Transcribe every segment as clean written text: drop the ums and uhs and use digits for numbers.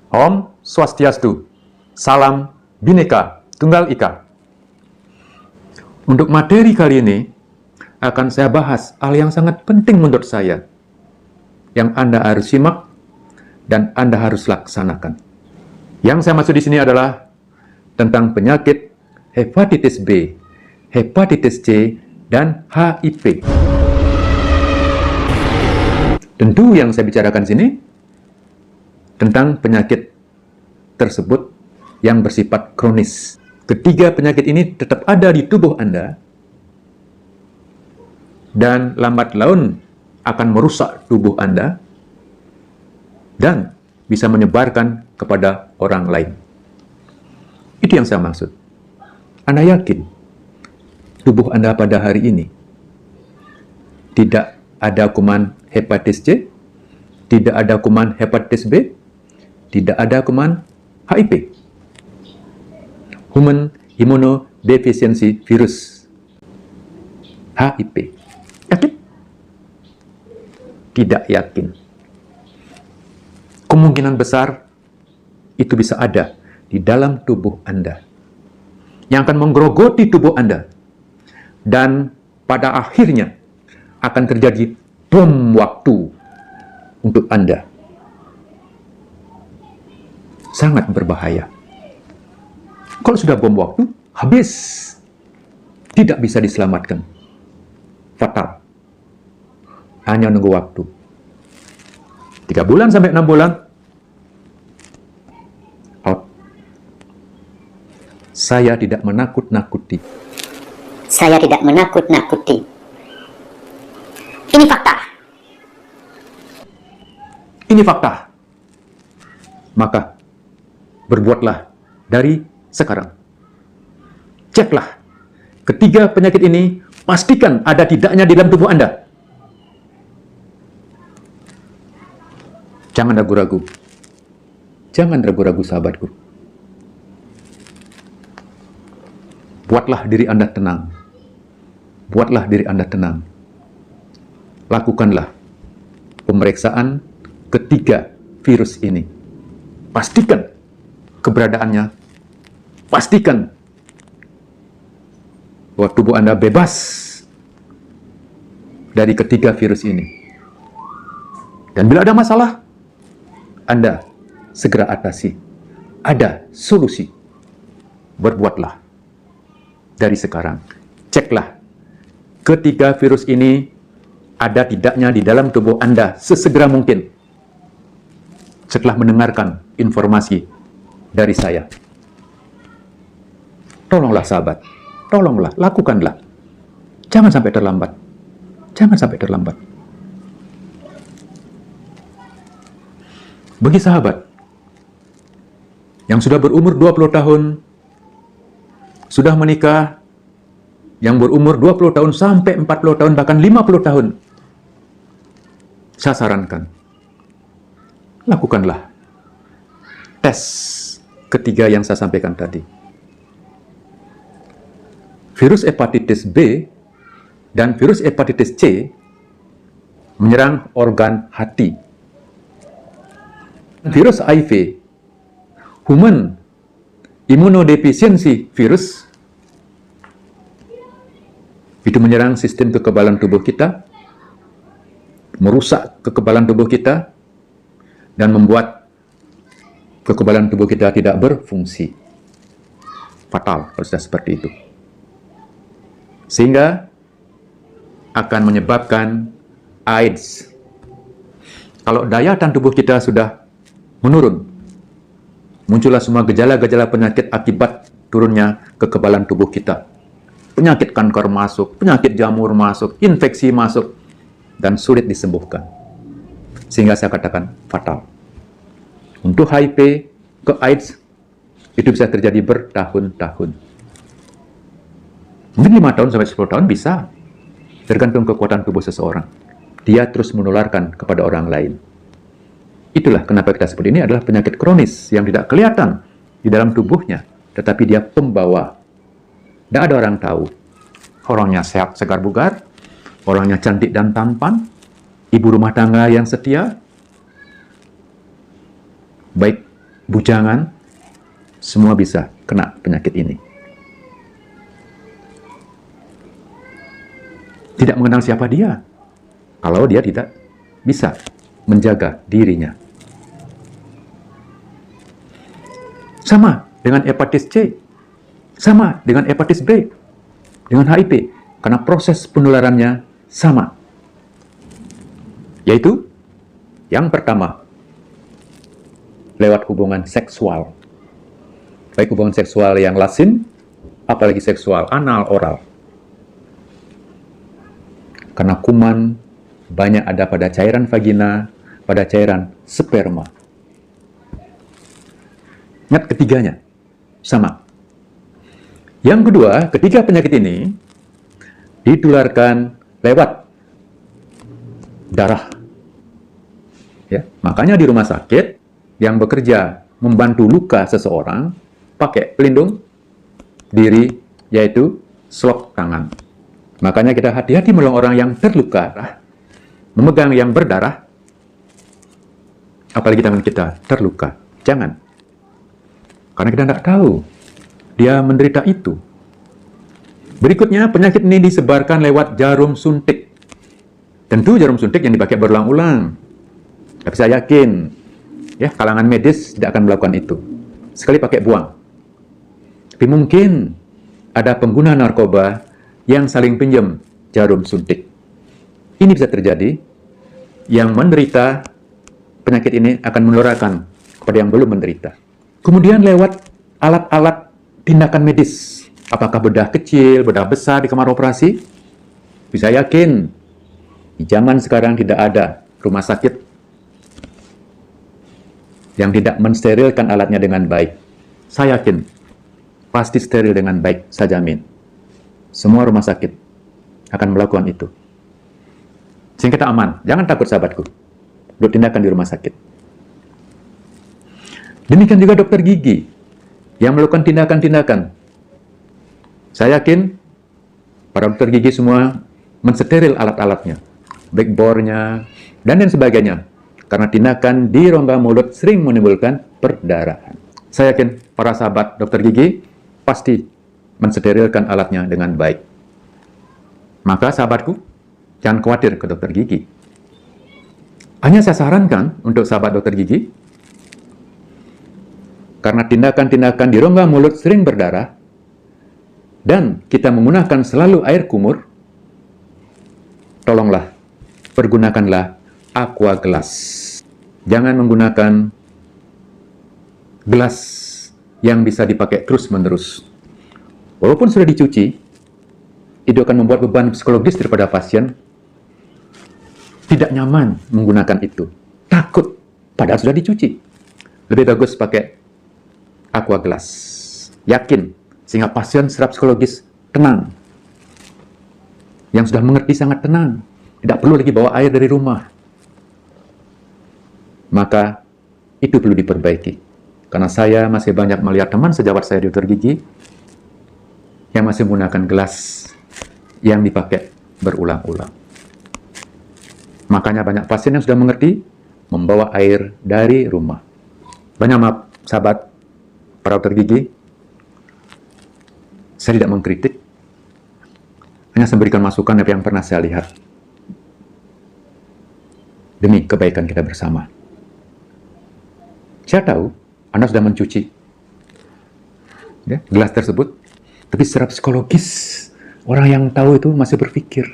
Om Swastiastu, Salam Bhinneka Tunggal Ika. Untuk materi kali ini akan saya bahas hal yang sangat penting menurut saya, yang Anda harus simak dan Anda harus laksanakan. Yang saya maksud di sini adalah tentang penyakit hepatitis B, hepatitis C, dan HIV. Tentu yang saya bicarakan di sini tentang penyakit tersebut yang bersifat kronis. Ketiga penyakit ini tetap ada di tubuh Anda dan lambat laun akan merusak tubuh Anda dan bisa menyebarkan kepada orang lain. Itu yang saya maksud. Anda yakin tubuh Anda pada hari ini tidak ada kuman hepatitis C, tidak ada kuman hepatitis B, tidak ada kuman HIV, Human Immunodeficiency Virus, HIV. Yakin? Tidak yakin. Kemungkinan besar itu bisa ada di dalam tubuh Anda, yang akan menggerogoti tubuh Anda, dan pada akhirnya akan terjadi bom waktu untuk Anda. Sangat berbahaya. Kalau sudah bom waktu, habis. Tidak bisa diselamatkan. Fatal. Hanya nunggu waktu. 3 bulan sampai 6 bulan, out. Saya tidak menakut-nakuti. Saya tidak menakut-nakuti. Ini fakta. Ini fakta. Maka, berbuatlah dari sekarang. Ceklah. Ketiga penyakit ini, pastikan ada tidaknya di dalam tubuh Anda. Jangan ragu-ragu. Jangan ragu-ragu, sahabatku. Buatlah diri Anda tenang. Buatlah diri Anda tenang. Lakukanlah pemeriksaan ketiga virus ini. Pastikan keberadaannya. Pastikan bahwa tubuh Anda bebas dari ketiga virus ini. Dan bila ada masalah, Anda segera atasi. Ada solusi. Berbuatlah dari sekarang. Ceklah ketiga virus ini ada tidaknya di dalam tubuh Anda sesegera mungkin setelah mendengarkan informasi dari saya. Tolonglah sahabat, tolonglah, lakukanlah. Jangan sampai terlambat. Jangan sampai terlambat. Bagi sahabat yang sudah berumur 20 tahun, sudah menikah, yang berumur 20 tahun sampai 40 tahun, bahkan 50 tahun, saya sarankan, lakukanlah tes ketiga yang saya sampaikan tadi. Virus hepatitis B dan virus hepatitis C menyerang organ hati. Virus HIV, Human Immunodeficiency Virus, itu menyerang sistem kekebalan tubuh kita, merusak kekebalan tubuh kita, dan membuat kekebalan tubuh kita tidak berfungsi. Fatal kalau sudah seperti itu. Sehingga akan menyebabkan AIDS. Kalau daya tahan tubuh kita sudah menurun, muncullah semua gejala-gejala penyakit akibat turunnya kekebalan tubuh kita. Penyakit kanker masuk, penyakit jamur masuk, infeksi masuk, dan sulit disembuhkan. Sehingga saya katakan fatal. Untuk HIV ke AIDS, itu bisa terjadi bertahun-tahun. Mungkin 5 tahun sampai 10 tahun bisa, tergantung kekuatan tubuh seseorang. Dia terus menularkan kepada orang lain. Itulah kenapa kita sebut ini adalah penyakit kronis yang tidak kelihatan di dalam tubuhnya, tetapi dia pembawa. Tidak ada orang tahu. Orangnya sehat, segar, bugar, orangnya cantik dan tampan, ibu rumah tangga yang setia, baik bujangan, semua bisa kena penyakit ini. Tidak mengenal siapa dia, kalau dia tidak bisa menjaga dirinya. Sama dengan hepatitis C, sama dengan hepatitis B, dengan HIV, karena proses penularannya sama. Yaitu, yang pertama, lewat hubungan seksual. Baik hubungan seksual yang lazim, apalagi seksual anal, oral. Karena kuman banyak ada pada cairan vagina, pada cairan sperma. Ingat ketiganya, sama. Yang kedua, ketiga penyakit ini ditularkan lewat darah. Ya, makanya di rumah sakit yang bekerja membantu luka seseorang pakai pelindung diri, yaitu selop tangan. Makanya kita hati-hati menolong orang yang terluka, memegang yang berdarah, apalagi tangan kita terluka. Jangan. Karena kita tidak tahu dia menderita itu. Berikutnya, penyakit ini disebarkan lewat jarum suntik. Tentu jarum suntik yang dipakai berulang-ulang. Tapi saya yakin, ya, kalangan medis tidak akan melakukan itu. Sekali pakai buang. Tapi mungkin ada pengguna narkoba yang saling pinjam jarum suntik. Ini bisa terjadi. Yang menderita penyakit ini akan menularkan kepada yang belum menderita. Kemudian lewat alat-alat tindakan medis. Apakah bedah kecil, bedah besar di kamar operasi? Bisa yakin, di zaman sekarang tidak ada rumah sakit yang tidak mensterilkan alatnya dengan baik. Saya yakin, pasti steril dengan baik, saya jamin. Semua rumah sakit akan melakukan itu. Sehingga kita aman. Jangan takut sahabatku. Untuk tindakan di rumah sakit. Demikian juga dokter gigi yang melakukan tindakan-tindakan. Saya yakin para dokter gigi semua mensteril alat-alatnya. Baik bornya, dan lain sebagainya. Karena tindakan di rongga mulut sering menimbulkan perdarahan. Saya yakin para sahabat dokter gigi pasti mensterilkan alatnya dengan baik. Maka sahabatku, jangan khawatir ke dokter gigi. Hanya saya sarankan untuk sahabat dokter gigi, karena tindakan-tindakan di rongga mulut sering berdarah, dan kita menggunakan selalu air kumur, tolonglah, pergunakanlah aqua gelas. Jangan menggunakan gelas yang bisa dipakai terus-menerus. Walaupun sudah dicuci, itu akan membuat beban psikologis daripada pasien. Tidak nyaman menggunakan itu. Takut, padahal sudah dicuci. Lebih bagus pakai aqua gelas. Yakin, sehingga pasien secara psikologis tenang. Yang sudah mengerti sangat tenang. Tidak perlu lagi bawa air dari rumah. Maka, itu perlu diperbaiki. Karena saya masih banyak melihat teman sejawat saya di dokter gigi yang masih menggunakan gelas yang dipakai berulang-ulang. Makanya banyak pasien yang sudah mengerti membawa air dari rumah. Banyak maaf, sahabat para dokter gigi, saya tidak mengkritik, hanya memberikan masukan apa yang pernah saya lihat. Demi kebaikan kita bersama. Saya tahu Anda sudah mencuci ya, gelas tersebut, tapi secara psikologis orang yang tahu itu masih berpikir,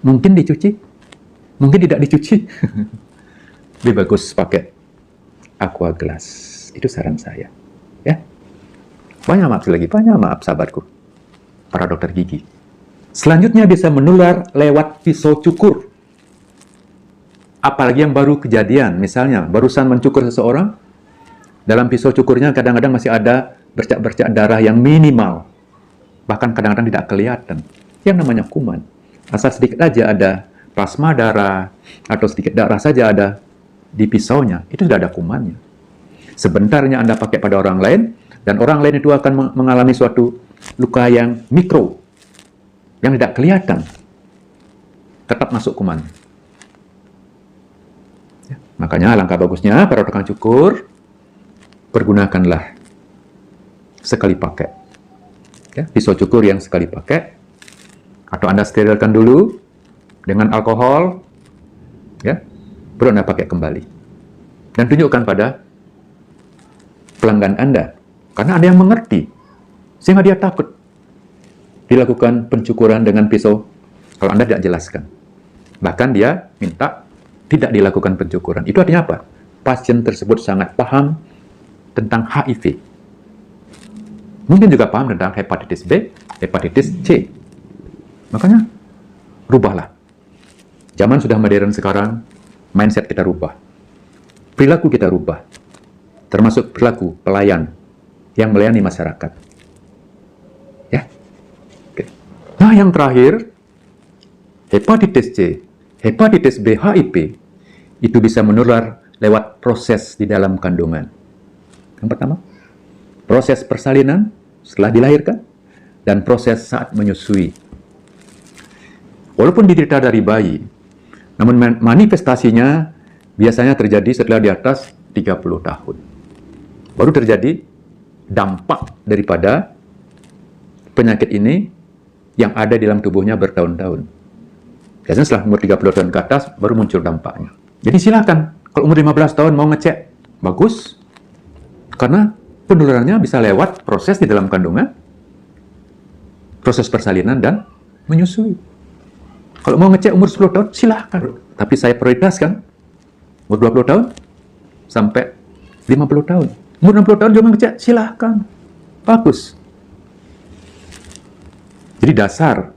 mungkin dicuci, mungkin tidak dicuci. Lebih bagus pakai aqua gelas. Itu saran saya. Ya. Banyak maaf lagi, banyak maaf sahabatku, para dokter gigi. Selanjutnya bisa menular lewat pisau cukur. Apalagi yang baru kejadian, misalnya barusan mencukur seseorang, dalam pisau cukurnya kadang-kadang masih ada bercak-bercak darah yang minimal. Bahkan kadang-kadang tidak kelihatan. Yang namanya kuman. Asal sedikit aja ada plasma darah, atau sedikit darah saja ada di pisaunya, itu sudah ada kumannya. Sebentarnya Anda pakai pada orang lain, dan orang lain itu akan mengalami suatu luka yang mikro, yang tidak kelihatan. Tetap masuk kuman. Ya, makanya alangkah bagusnya para tukang cukur pergunakanlah sekali pakai. Ya, pisau cukur yang sekali pakai, atau Anda sterilkan dulu dengan alkohol, ya, baru Anda pakai kembali. Dan tunjukkan pada pelanggan Anda, karena ada yang mengerti, sehingga dia takut dilakukan pencukuran dengan pisau kalau Anda tidak jelaskan. Bahkan dia minta tidak dilakukan pencukuran. Itu artinya apa? Pasien tersebut sangat paham tentang HIV. Mungkin juga paham tentang hepatitis B, hepatitis C. Makanya, rubahlah. Zaman sudah modern sekarang, mindset kita rubah. Perilaku kita rubah. Termasuk perilaku pelayan yang melayani masyarakat. Ya. Oke. Nah, yang terakhir, hepatitis C, hepatitis B, HIV, itu bisa menular lewat proses di dalam kandungan. Yang pertama, proses persalinan setelah dilahirkan, dan proses saat menyusui. Walaupun diderita dari bayi, namun manifestasinya biasanya terjadi setelah di atas 30 tahun. Baru terjadi dampak daripada penyakit ini yang ada di dalam tubuhnya bertahun-tahun. Biasanya setelah umur 30 tahun ke atas, baru muncul dampaknya. Jadi silakan, kalau umur 15 tahun mau ngecek, bagus. Karena penularannya bisa lewat proses di dalam kandungan, proses persalinan, dan menyusui. Kalau mau ngecek umur 10 tahun, silahkan. Tapi saya prioritaskan umur 20 tahun sampai 50 tahun. Umur 60 tahun juga ngecek, silahkan. Bagus. Jadi dasar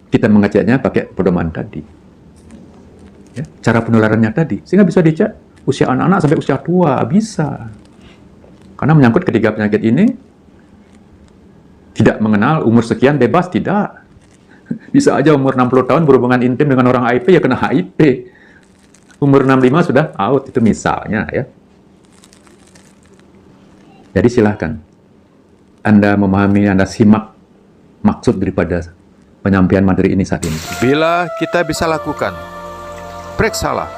kita mengeceknya pakai pedoman tadi. Ya, cara penularannya tadi. Sehingga bisa dicek usia anak-anak sampai usia tua. Bisa. Karena menyangkut ketiga penyakit ini, tidak mengenal umur sekian bebas, tidak. Bisa aja umur 60 tahun berhubungan intim dengan orang HIV, ya kena HIV. Umur 65 sudah out, itu misalnya ya. Jadi silahkan Anda memahami, Anda simak maksud daripada penyampaian materi ini saat ini. Bila kita bisa lakukan, periksalah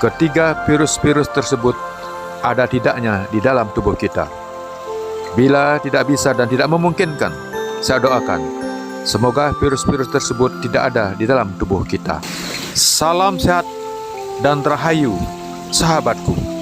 ketiga virus-virus tersebut ada tidaknya di dalam tubuh kita. Bila tidak bisa dan tidak memungkinkan, saya doakan semoga virus-virus tersebut tidak ada di dalam tubuh kita. Salam sehat dan rahayu, sahabatku.